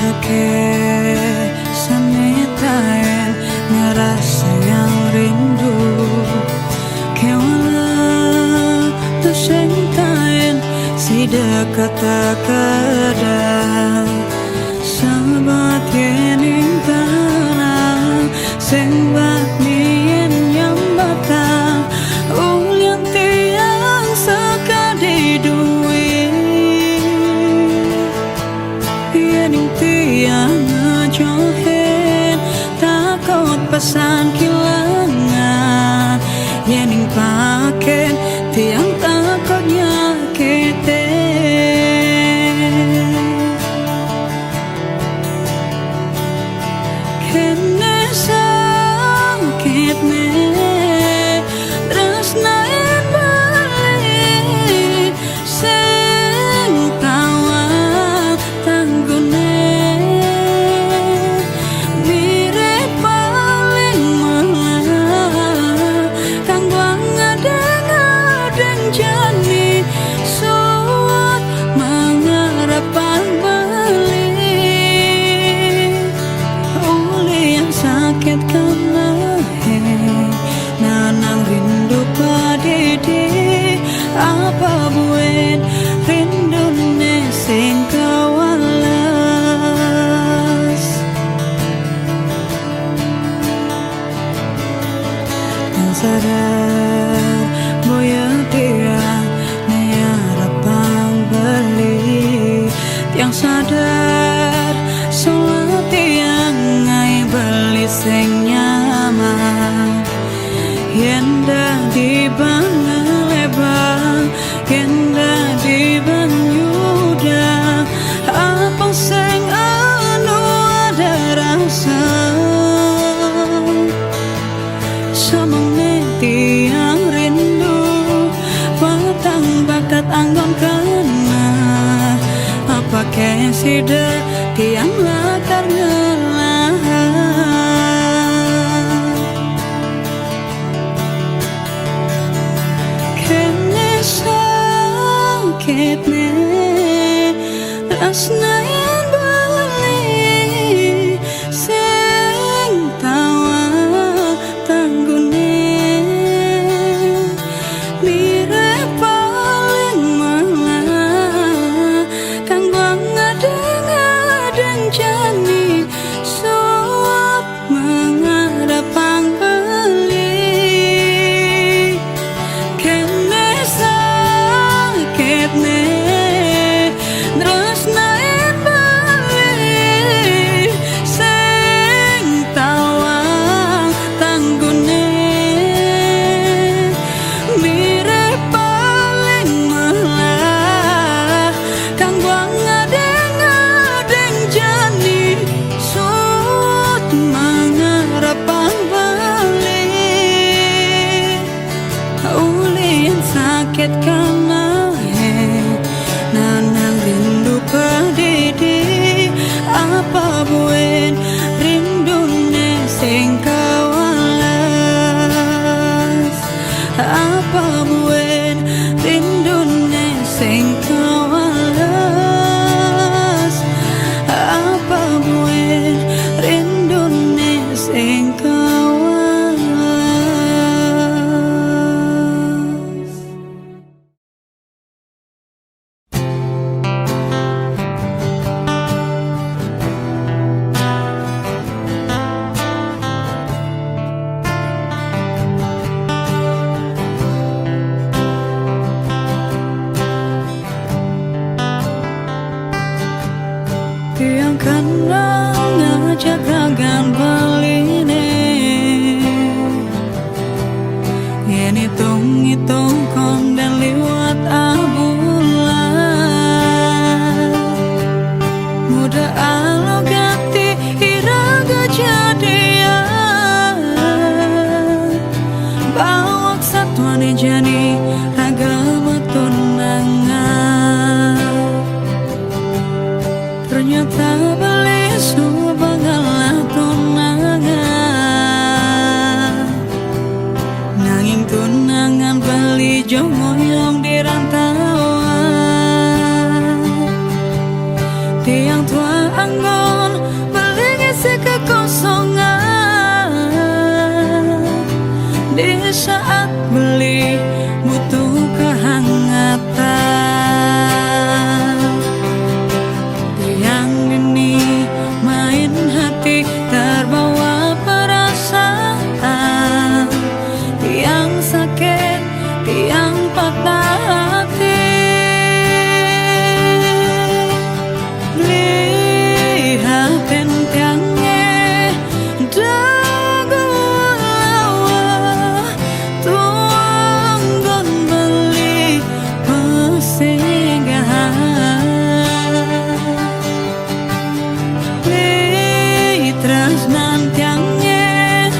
Kake samitayan ngerasa yang rindu kewala tu sentayan si dekat takada sahabat yening tanah sembah nien yang batang ulian tiang sekadi duit yening tiang ngejohen takut pesan kilangan yening paken tiang takut nyakitin kene sakit ne tresnaen balik sing tawa tanggune mirip paling malah kanggo ngadeng jani suat mengharapkan balik uli yang sakit karena nanang rindu padidi apa buat rindu ne sing kawalas yang sadar boya tiang harapan beli yang sadar soal tiang ngai beli sing nyaman yenda di bang lebang yenda di bang yuda apa sing anu ada rasa samone tiang rindu patang bakat anggon kana apa kesida tiang latar ngelahan kene sakit ne rasnayan balik sing tawa tanggune mirip paling malah kanggo ngadeng jani suap mengharapkan balik kene sakit ne tresnaen balik sing tawang tanggune mirip paling malah kanggo ngadeng jani suat mengharapkan balik uli yang sakit karena nanang rindu padidi apa buat rindu ne sing kawalas apa buat rindu ne sing kawalas apa buat rindu ne sing kawalas. Tiang kena ngajak ragan baline yen hitung kon dan liwat abulan muda alo ganti iraga jadian bawak satuane jani agama tunangan ternyata beli subhanallah tunangan nanging tunangan beli jomoyong di rantauan tiang tua anggon beli ngisi kekosongan. Di saat beli butuh kehangatan, yang ini main hati terbawa perasaan, yang sakit, yang patah hati. Lihat tiangnya dagu lawa tuang gon beli pesinggahan. Litras nantiangnya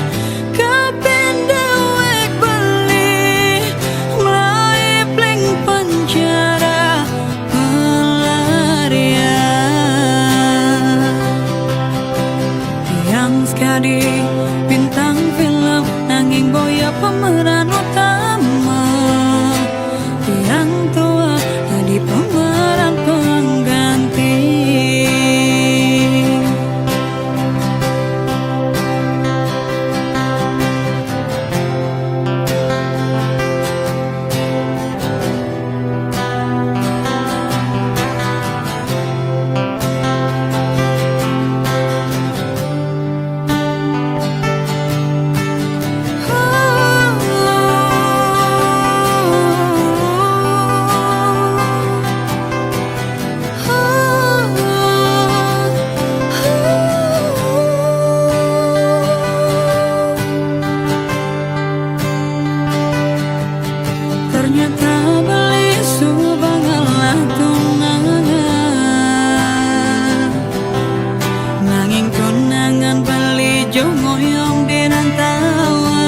kapendewek beli mulai pling penjara pelarian. Yang sekali bintang film nanging boya pemeran utama, yang tua jadi pemeran pengganti. Ternyata beli subangalah tunangan, nanging tunangan beli jongoyong di rantauan.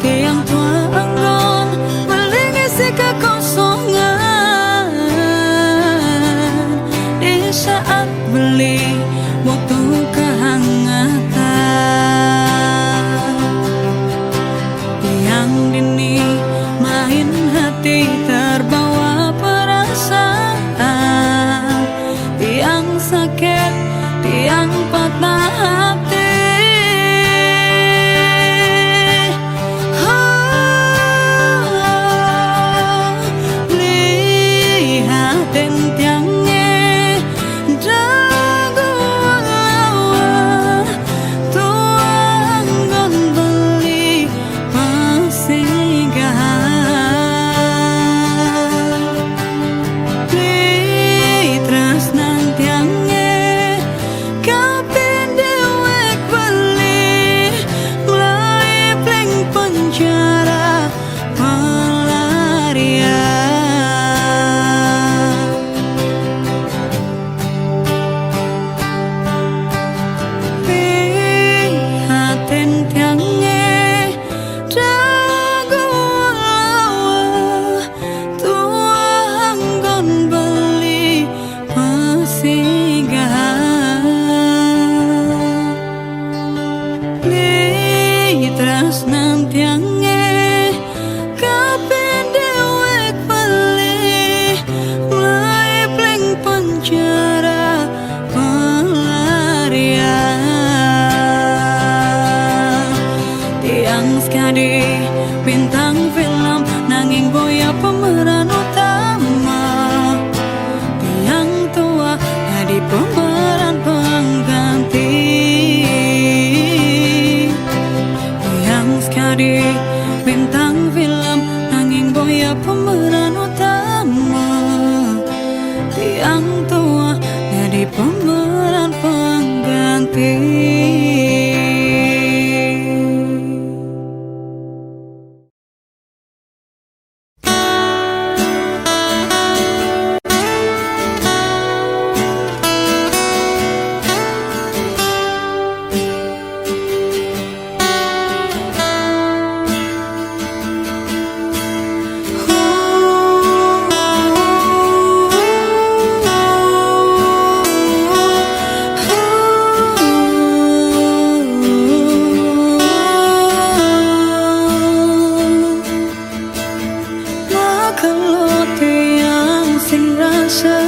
Tiang tua anggon beli ngisi kekosongan. Di saat beli butuh kehangatan, yang dini main hati terbawa perasaan, yang sakit, yang patah hati. Lihat tiangnya dagu lawa tuang gon beli pesinggahan. Litras nantiangnya kapendewek beli mulai pling penjara pelarian. Lihat tiangnya dagu lawa tuang gon beli pesinggahan. Litras nantiangnya kapendewek beli mulai pling penjara pelarian. Tiang sekali bintang film nanging boya pemeran utama, yang tua jadi pemeran pengganti. Yang sekali bintang film nanging boya pemeran utama, yang tua jadi pemeran pengganti. Kalau tiang sing rasa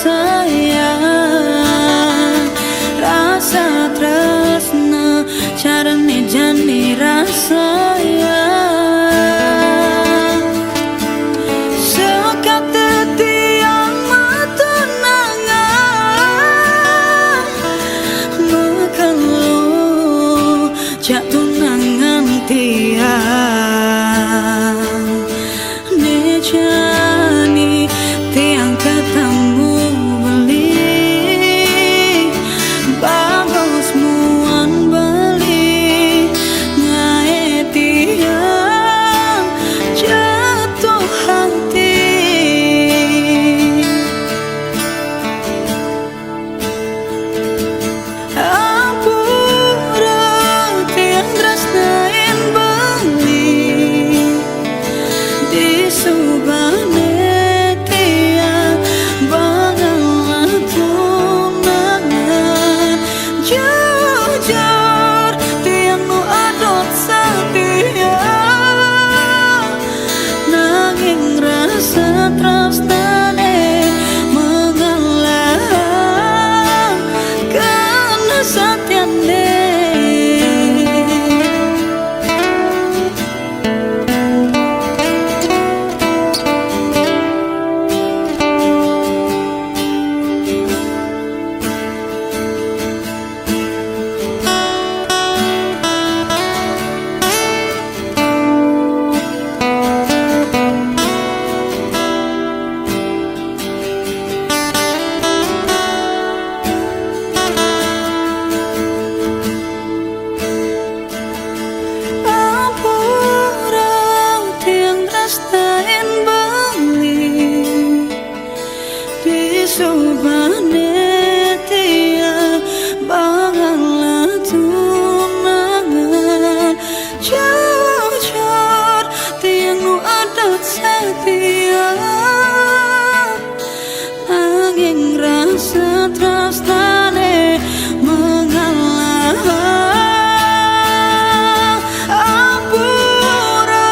sayang, rasa tresna carane jane rasa ya. Jatuh nangan tiang nejani tiang ketemu beli bagus muan beli ngae tiang jatuh hati Subhane tia bangalah tunangan jujur tiang nu adat setia angin rasa tresnane mengalah ampura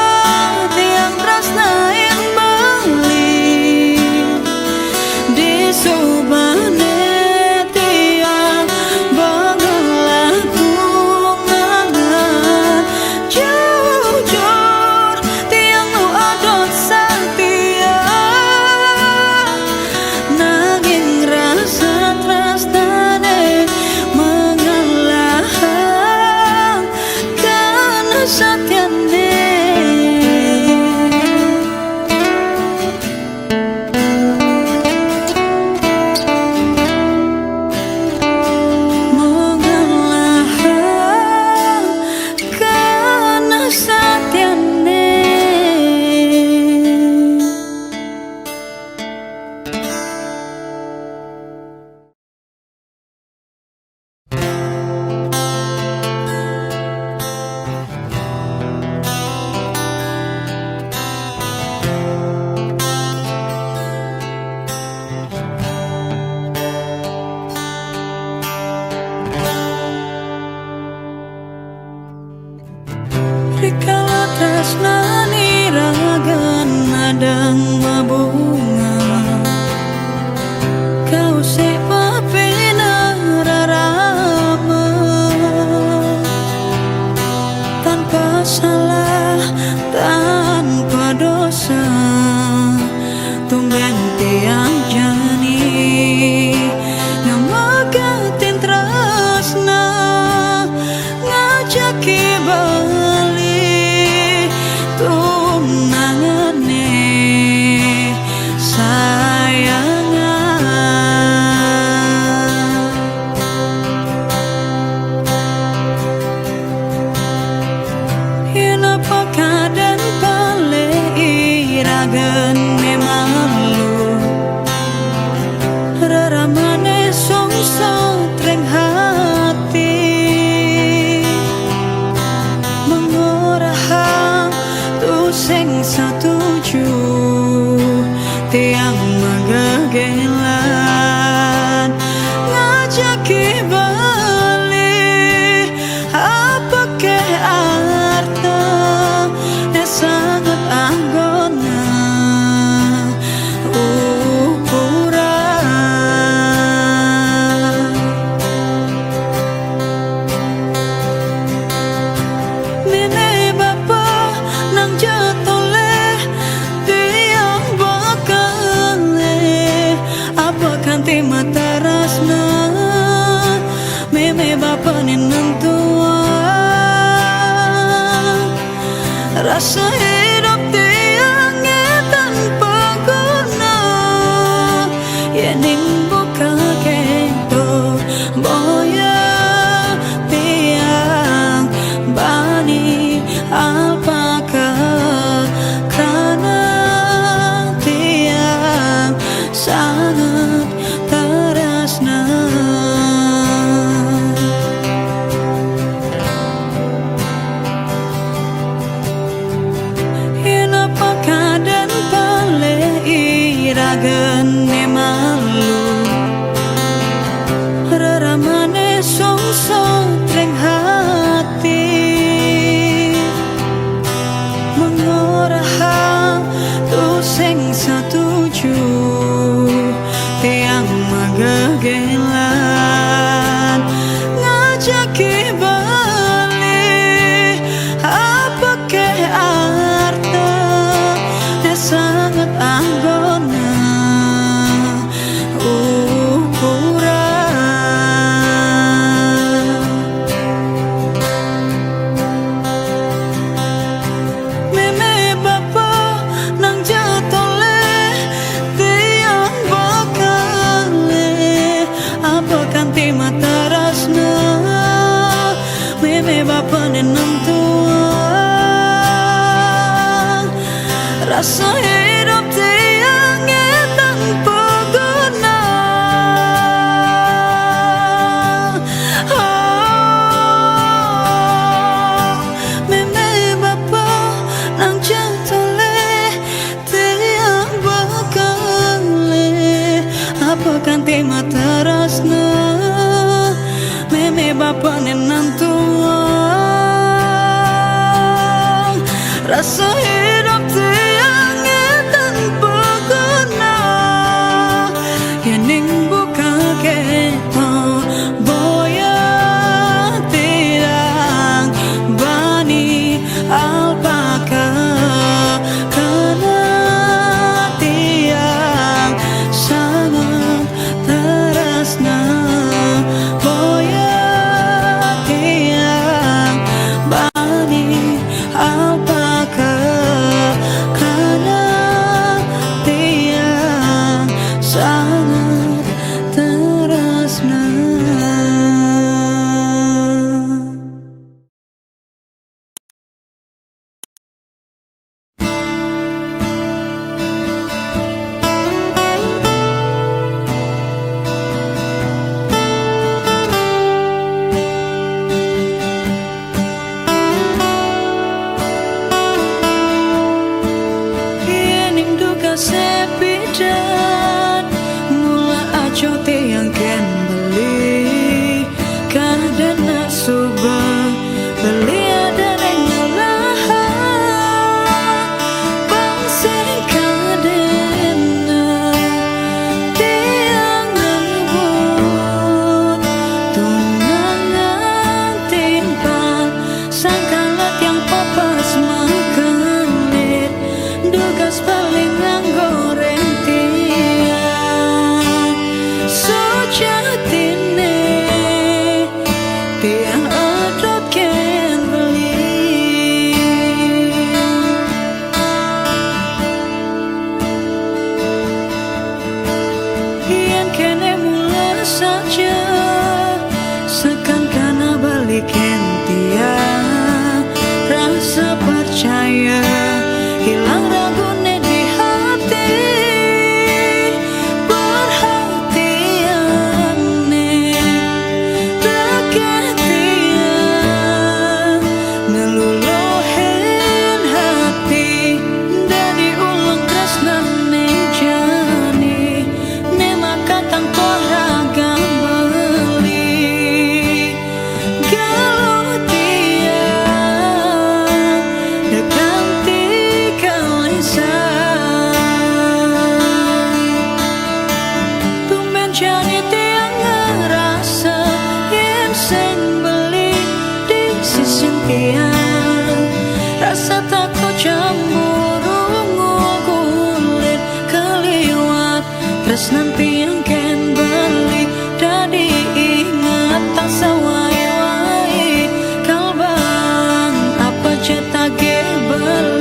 tiang tresnain bali di subhane tiang bangalah tunangan jujur tiang nu adat setia nanging rasa tresnane mengalah karena satyane. Rikala tresnani ragan nadang mabunga kau sepapina rarama tanpa salah tanpa dosa tumben tiang jani ngamagatin tresna ngajaki tunangane sayangan yen apa kadan pale iragan malu raramane songso treng hati sing setuju tiang magagelan ngajaki bali apa ke arta sangat anggona ukuran rasa hidup tiangnya tanpa guna. Yening buka kento boya tiang bani alpaka karena tiang sangat terasna. Iragane malu reramane songso treng hati mengoraha tu sing setuju tiang magagelan ngajaki balik apa ke arta sangat anggona rasa hidup tiangnya tanpa guna. Meme bapa nang jantole tiang bakale apa kanti mata rasna. Meme bapa nenang tua rasa hidup tiangnya tanpa guna. Yening buka keto boya tiang bani alpaka karena tiang sangat terasna. Boya tiang bani alpaka karena tiang sangat terasna. Sepidan mula aco tiang ken beli kadena subah beli ada rengalah bangsing kadena tiang ngebut tunangan timpal sangkalat yang papas makanit dugas paling goreng tiang sejatine tiang adot ken beli. Yen kene mula saja sekan kana balikin tiang rasa percaya hilang ragu di hati perhatian dekat tiang ngeluluhin hati dari ulang tresnan jani ne maka tanpa ragam beli galau tiang dekat jadi tiang ngerasa yang seng beli di sisi tiang rasa takut cemburu ngukulit keliwat terus nanti yang ken beli jadi ingat tak sawai-wai kalbang apa cetak beli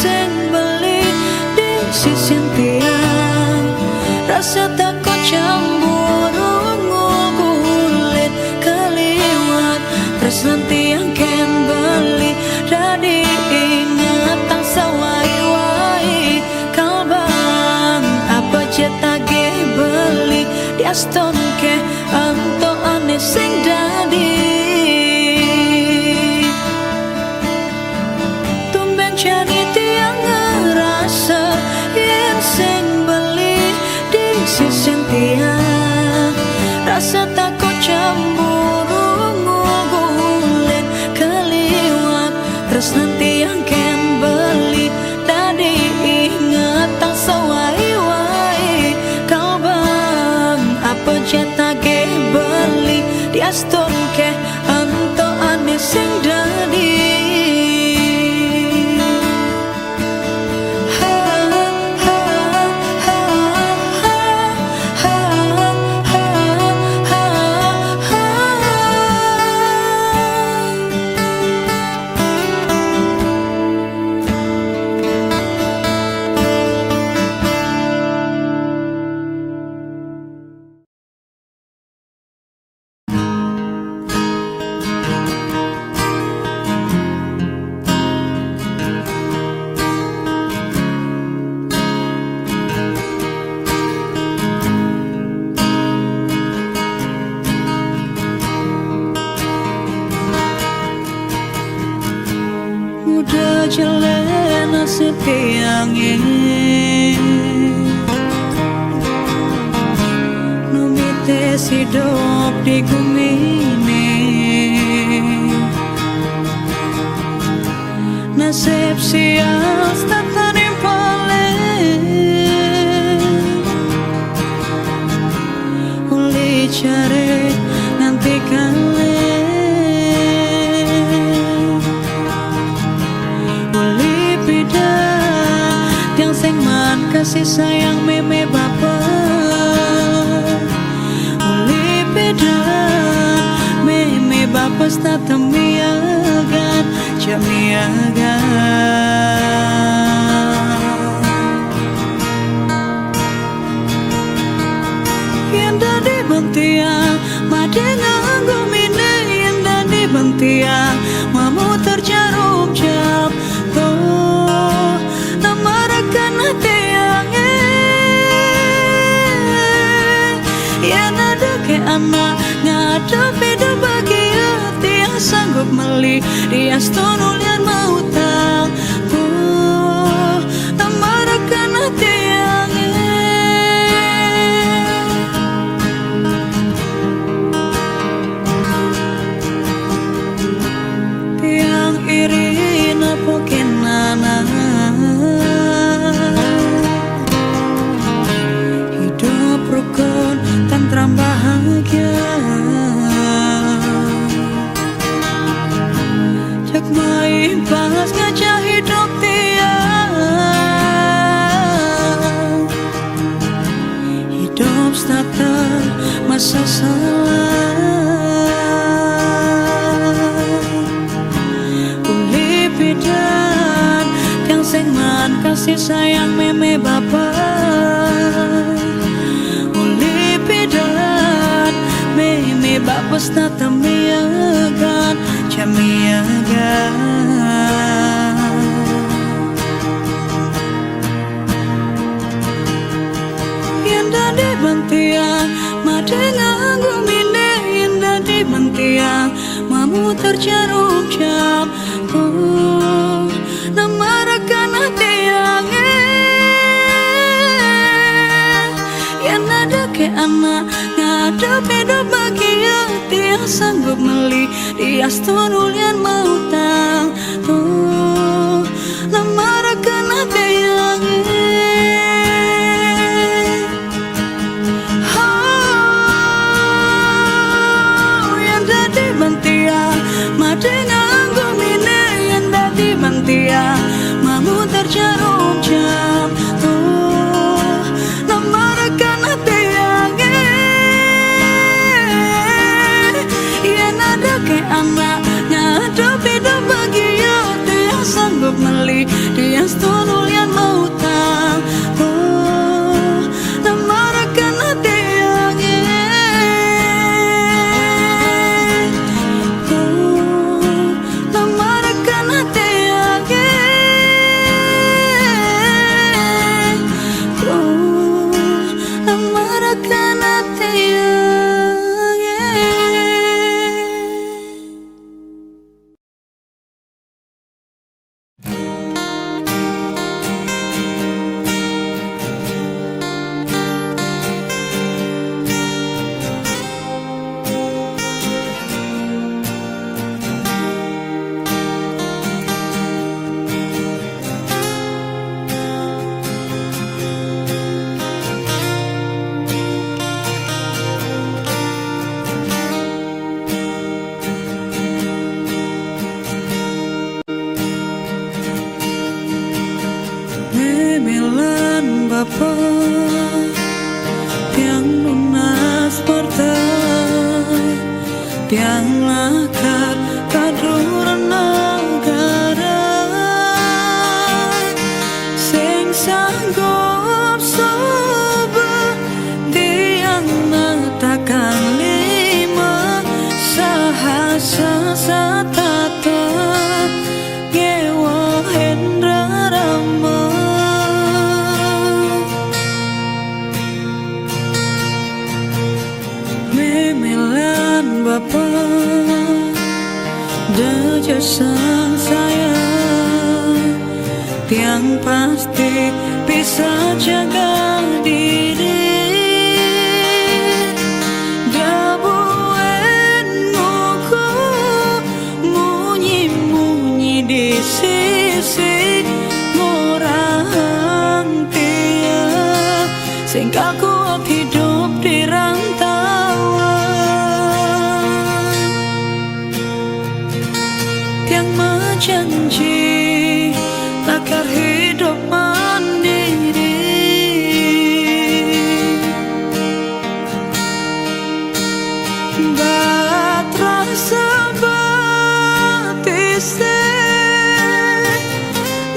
sing beli di sisian tiang. Rasa takut cemburu ngulit keliwat, terus nanti yang ken beli jadi ingatan sawai-wai kalbang. Apa cetak beli di aston ke anto ane sing dadi. Tumben cari tiang ngerasa yen sing beli di sisian tiang. Rasa takut cemburu ngulit keliwat, terus nanti yang ken beli tadi ingatan sawai-wai kalbang. Apa cetak beli di aston ke anto ane sing dadi. Udah jalan nasib tiangin numites hidup di bumi ini. Nasib sias tak tanimpale uli cari nanti kali yang sing man kasih sayang meme bapa uli pedan meme bapa sta temiagan jamiagan. Yang dadi bentiang made nganggo mine, yang dadi bentiang mamu terjarum jam tuh namarakan hati yang yang ada ke anak ngadep hidup bahagia tiang sanggup meli dia setunulian mau tang namarakan hati yang tiang iri napokin anak hidup rukun tentram bahagia. Jak main pas ngajak hidup tiang hidup starter masa salah uli bidan yang sing man kasih sayang meme bapa uli bidan meme bapa sta temiagan jamiagan. Yang dadi bentiang made nganggo mine, yang dadi bentiang mamu terjarum jam namarakan hati yang yang ada ke anak ngadep hidup bahagia tiang sanggup meli dia setunulian mau tang namarakan hati yang yang dadi bentiang made nganggo mine, yang dadi bentiang mamu terjarum jam namarakan hati yang yang ada ke anak ngadep hidup bahagia tiang sanggup meli dia setunulian Bapa tiang lunas partai tiang lakar kaduran negara sing sanggup soba tiang matakan lima sahasa satata ngewa hendra rama memelan Bapa Deja sang saya tiang pasti bisa jaga diri dabuen nguku munyi-munyi di sisi ngurang tia sing kuat hidup di rantauan tiang janji takar hidup mandiri batra sabatise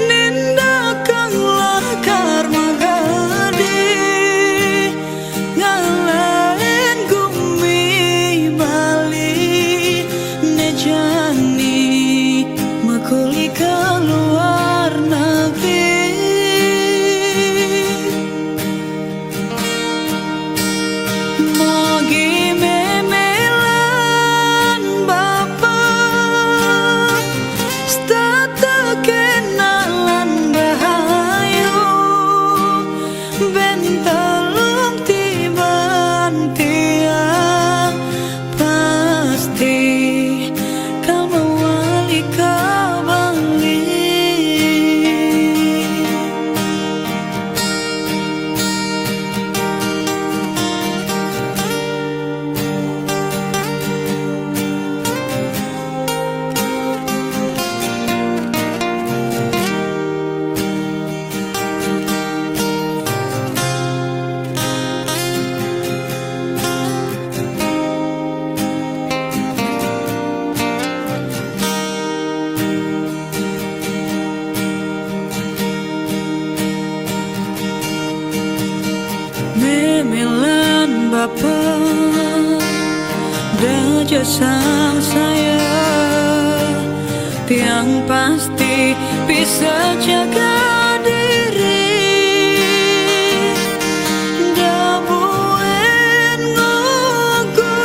ninda kang lakar magadi ngalain gumi bali nejani makuli keluar negeri mogi memelan Bapa stata kenalan rahayu bentalung tiban tiang pasti kau mewali kembali memelan Bapa Deja sang saya tiang pasti bisa jaga diri dabuen ngugu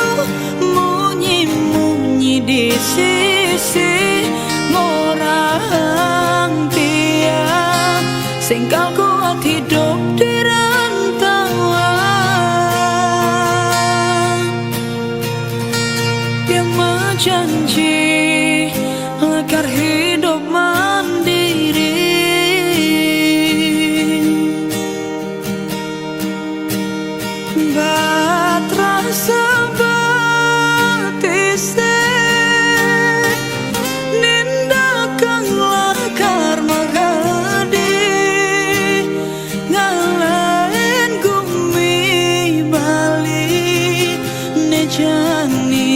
munyi-munyi di sisi ngorang tiang sing kuat hidup di janji lakar hidup mandiri batra sabatise ninda kang lakar magadi ngalain gumi bali nejani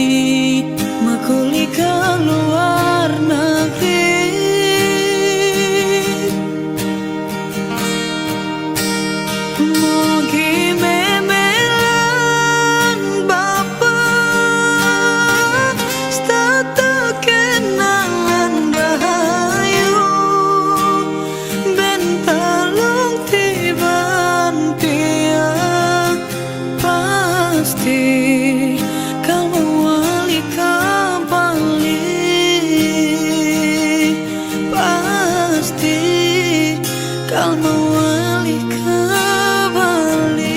makuli keluar negeri mogi memelan Bapa stata kenalan rahayu bentalung tiban tiang pasti kau mewali pasti kau mewali kembali.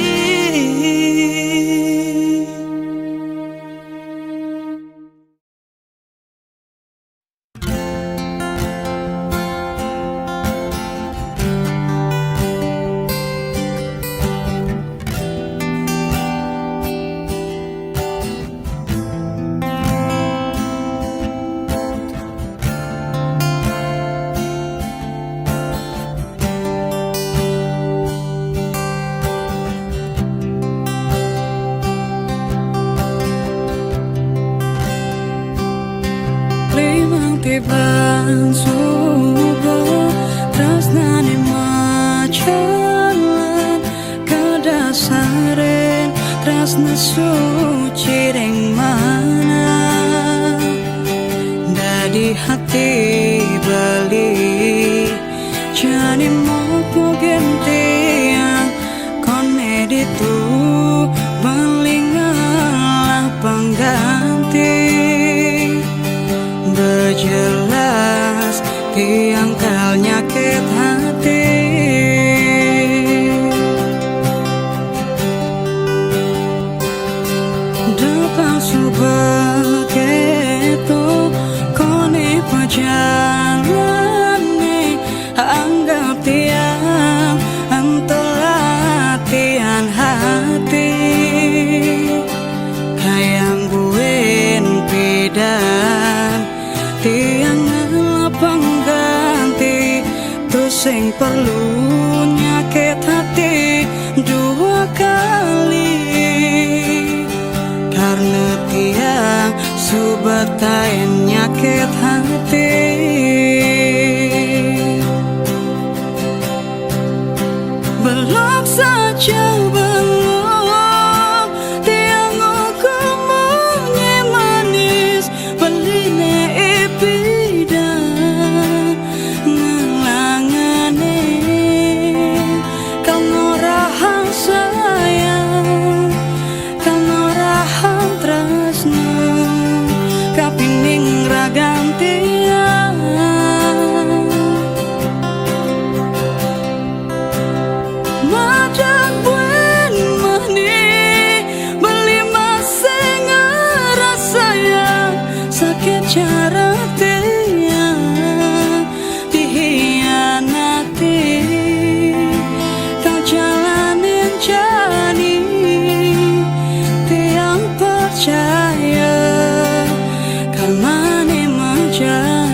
tresna suci ring mana dadi hati beli jani mopo gentian kone ditu belingalah pengganti berjelas tiang kal nyakit hati depan begitu kone perjalane anggap tiang untuk latihan hati kayang buin pidan tiang pengganti tuh sing perlu nyakit hati dua kali karena tiang subatain nyakit hati belum saja belum tiang hukumnya manis beline ipidan ngelangane kau ngorahang sayang kau ngorahang tresno kapining ragantian Majak buen mani beli masih ngerasayang sakit cara tiang dihianati kau jalanin jani tiang percaya karena ini menjalan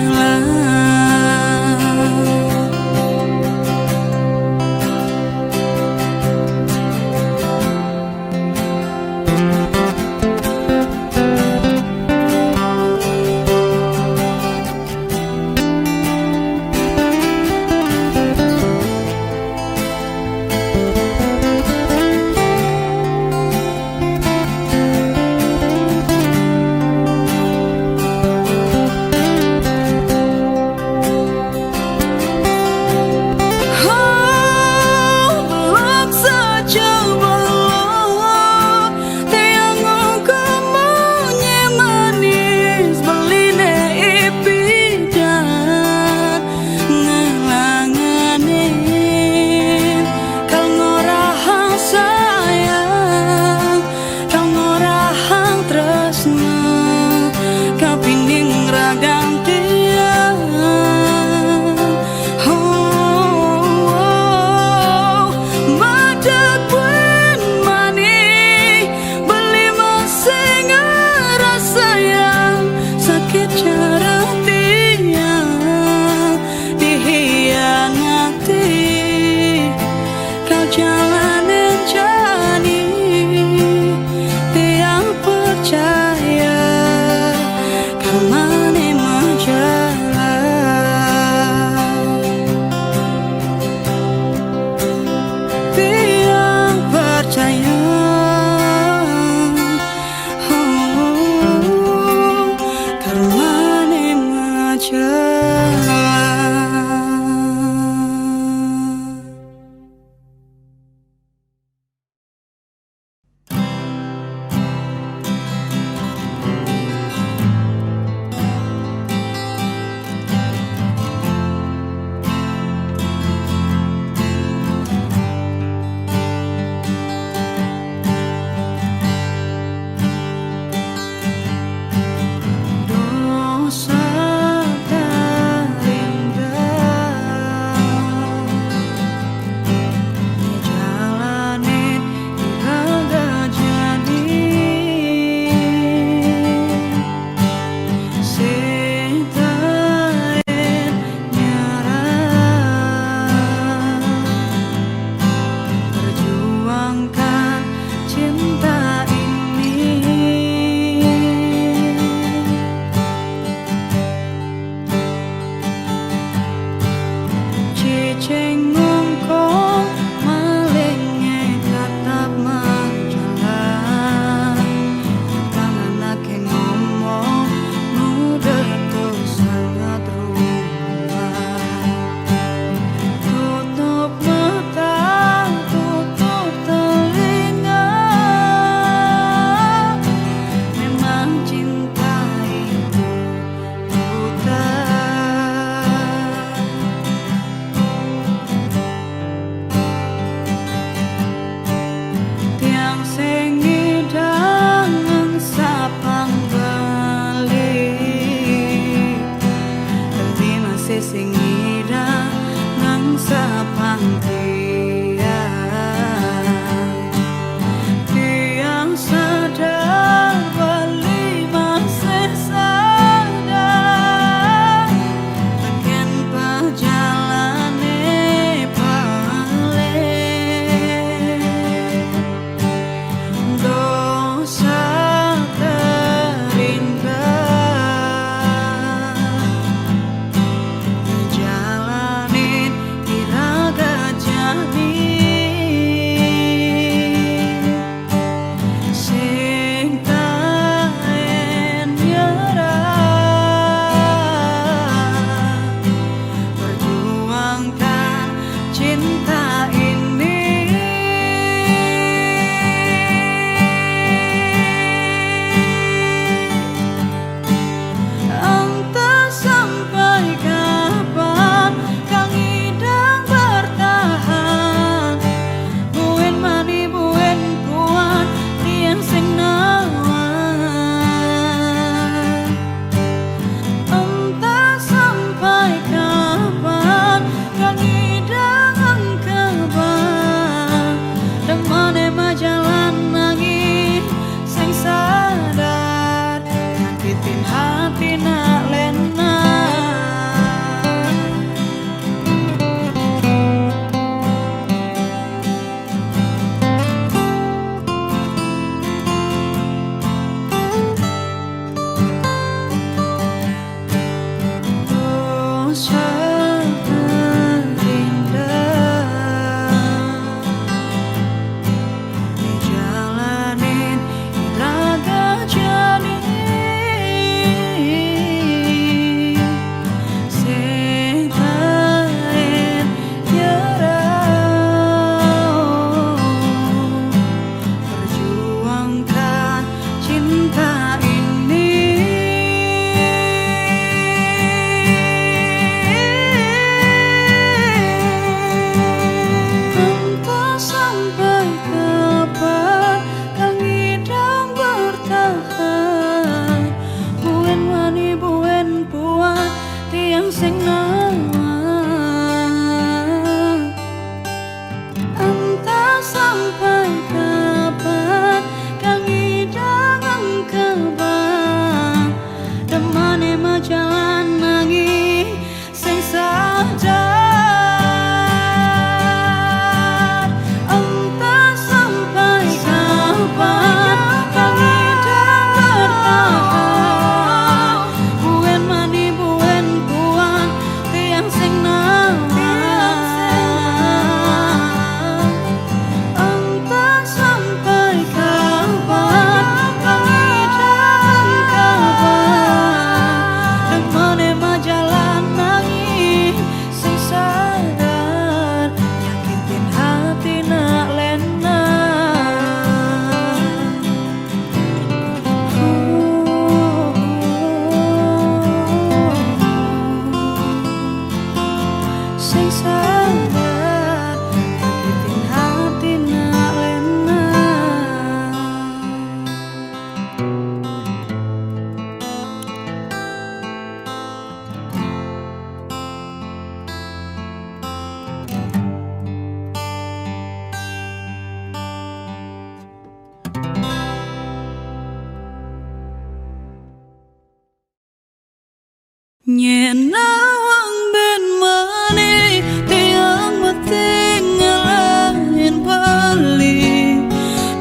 Nyenawang ben mani tiang matinggalin bali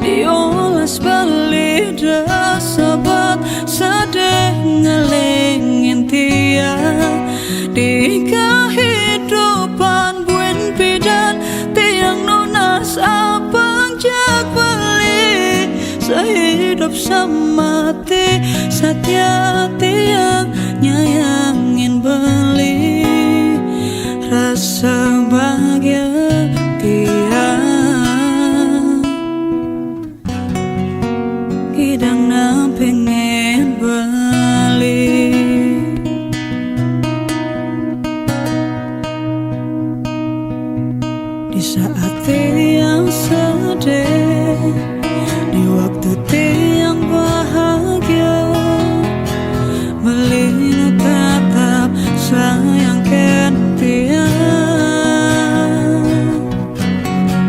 diolas bali sahabat sadeh ngelingin tiang di kehidupan buen pidan tiang nunas abang jak bali sehidup semati setia tiang nyayangin beli rasa bahagia tiang kidang na pengen beli di saat tiang sedih di waktu tiang bahagia melinu tetap sayangkan tiang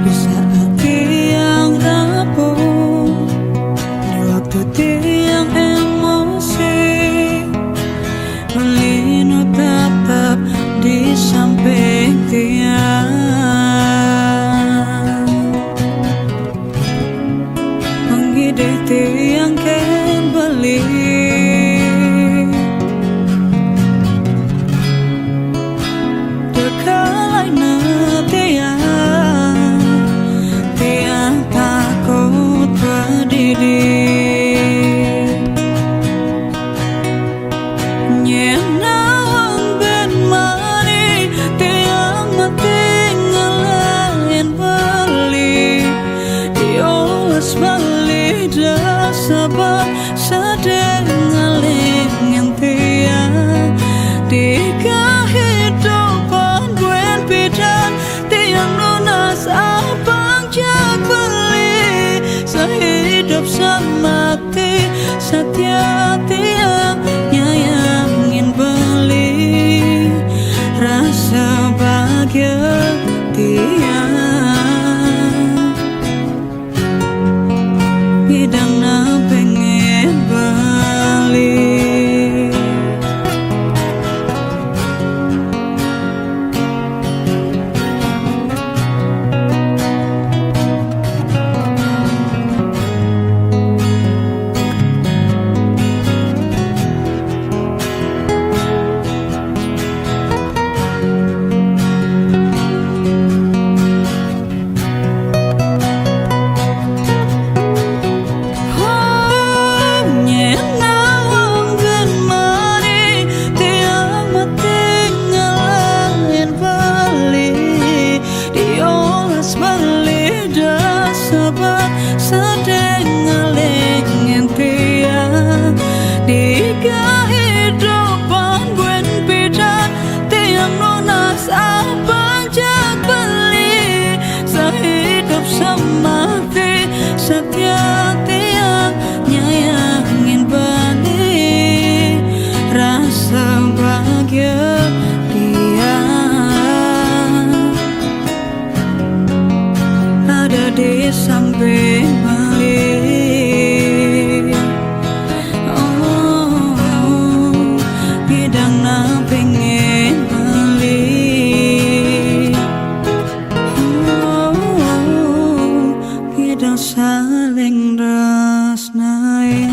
di saat tiang rapuh di waktu tiang emosi melinu tetap di samping tiang setia tiang nyayangin beli rasa bahagia tiang bidang na pengen balik. Setia tiang nyayangin balik rasa bahagia tiang ada di samping balik. Oh, bidang na pengen balik. Bidang saling rasnai.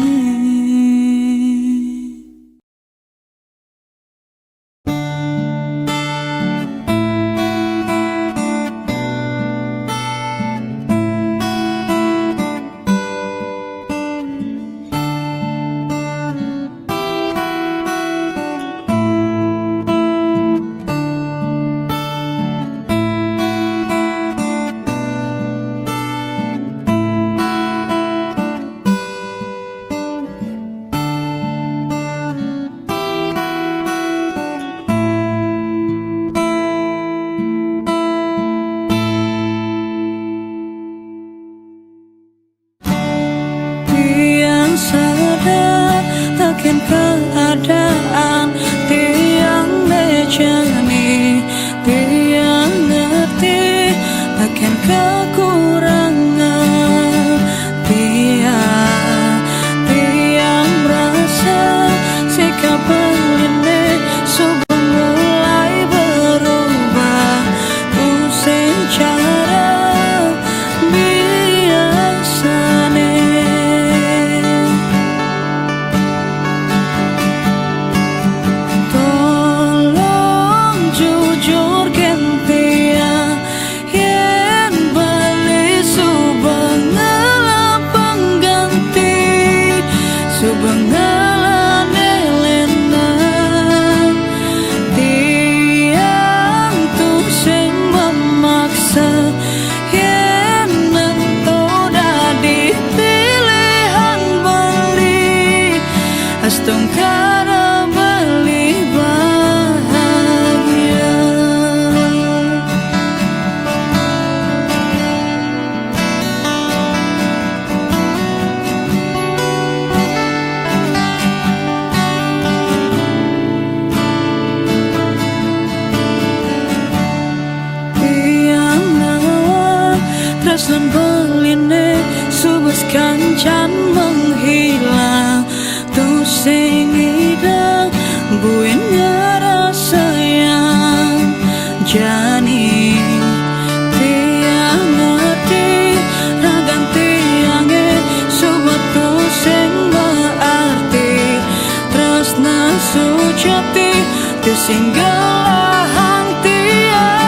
Sadar takkan keadaan tiang lejani, tiang ngerti takkan kekurangan tiang merasa sikap ini sudah mulai berubah pusing cara biasanya. Tungkara beli bahagia. Tiang nawa tresnan beline subas kancan menghilang tu sing ida buihnya rasa yang jani tiang ngerti ragan tiangnya sobat tu sing berarti tresna sujati tu singgalahan tiang.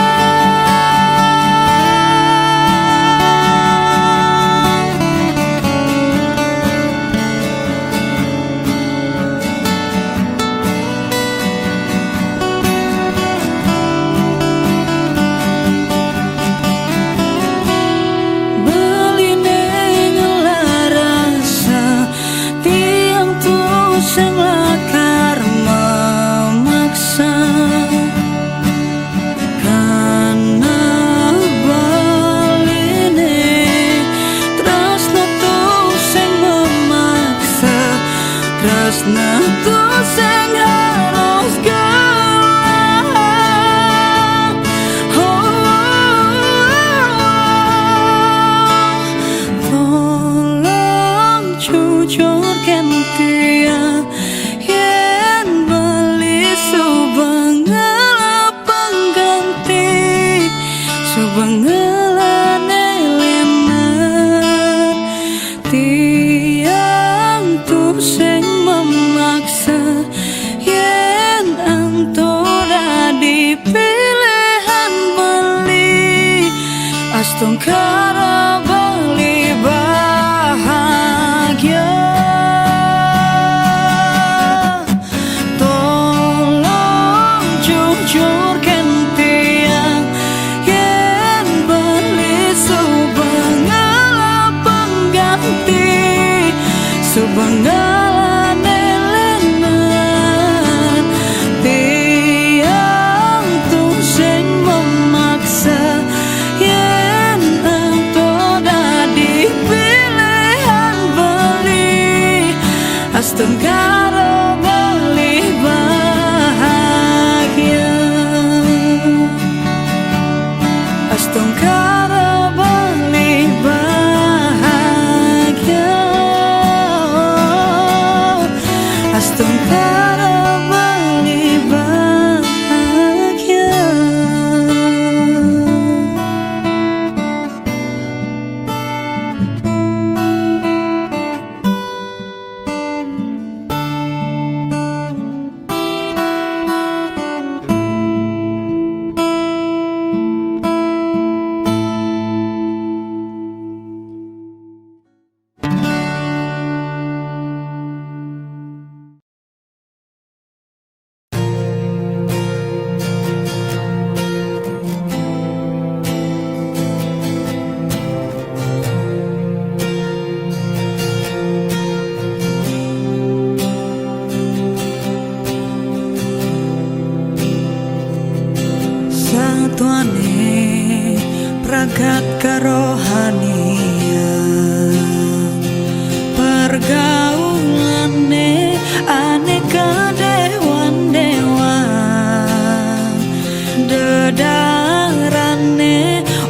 bangelane lenar tiang tu sing memaksa yen antora dipilihan beli astung karo beli bahagia. Tolong jujur ken tiang yen beli subangala pengganti subangala lenan tiang tu sing memaksa yen antora dipilihan beli astung karo beli bahagia astung karo beli bahagia astung karo beli bahagia. Satuane pragat kerohanian pergaulane aneka dewan-dewan dedarane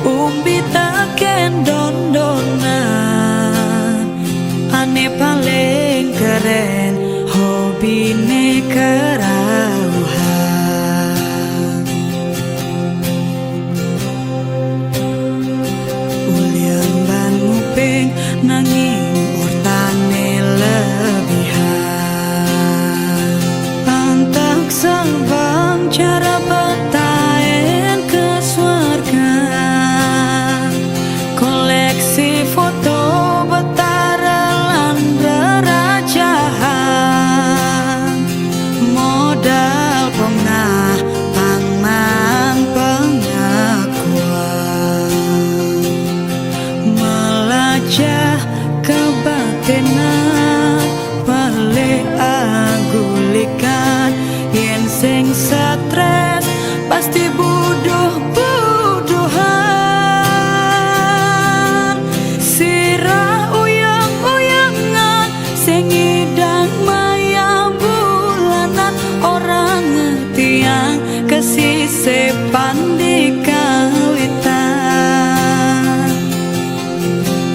umbi taken dondonan ane paling keren hobine kerawuhan nanging urtane lebihan antak sabang cara petaen ke swarga koleksi foto betara lan derajahan modal pengah pangman pengakuan melajah kebatenan balik anggulikan yen sing stres pasti buduh-buduhan sirah uyang-uyangan sing ngidang maya bulanan orang ngerti yang kesisipan di kawitan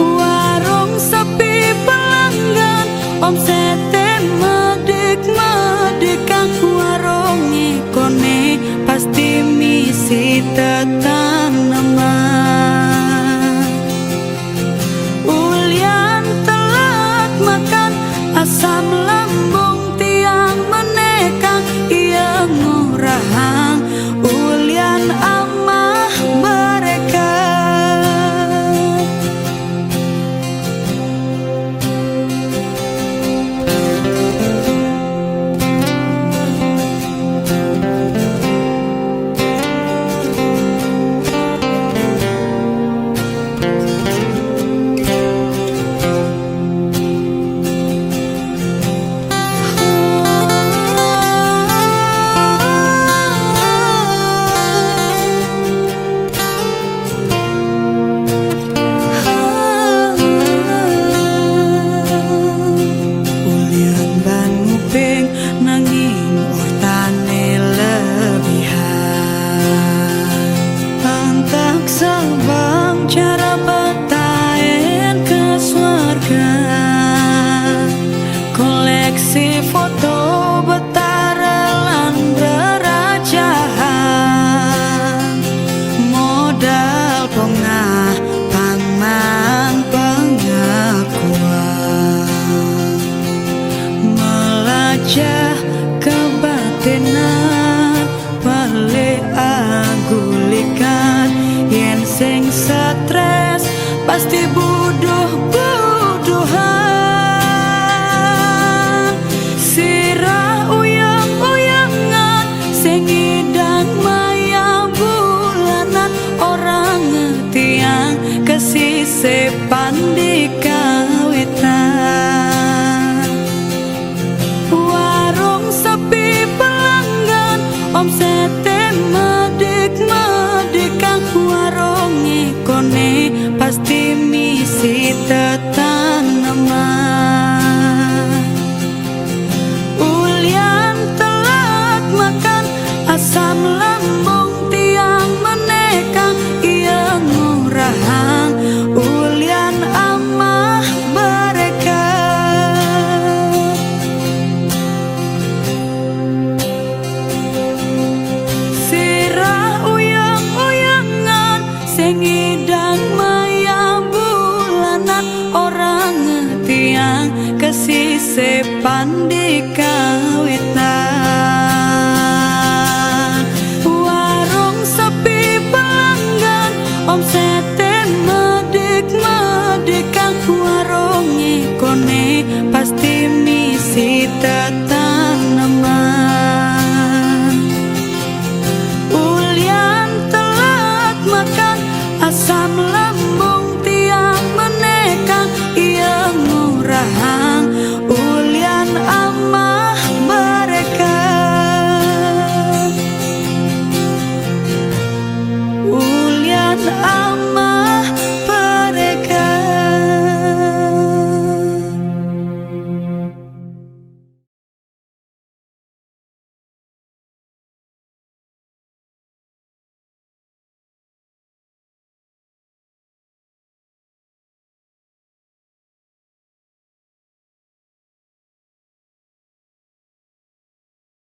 warung sepi pelanggan omsete medek-medekan warung ikone pasti misi tetaneman ulian telat makan asam lambung tiang menekang iya ngurahang ulian amah mereka pasti buduh-buduhan. Sirah uyang-uyangan sing ngidang maya bulanan, orang ngetiang kesisih pandi kawitan. Warung sepi pelanggan, omset medik-medikang, warung ikone pasti misi tetaneman. Ulian telat makan, asam lambung tiang menekang, iya ngurahang ulian amah berekat. Sirah uyang-uyangan sing ngidang maya bulanan, orang ngetiang kesisih pandi kawitan.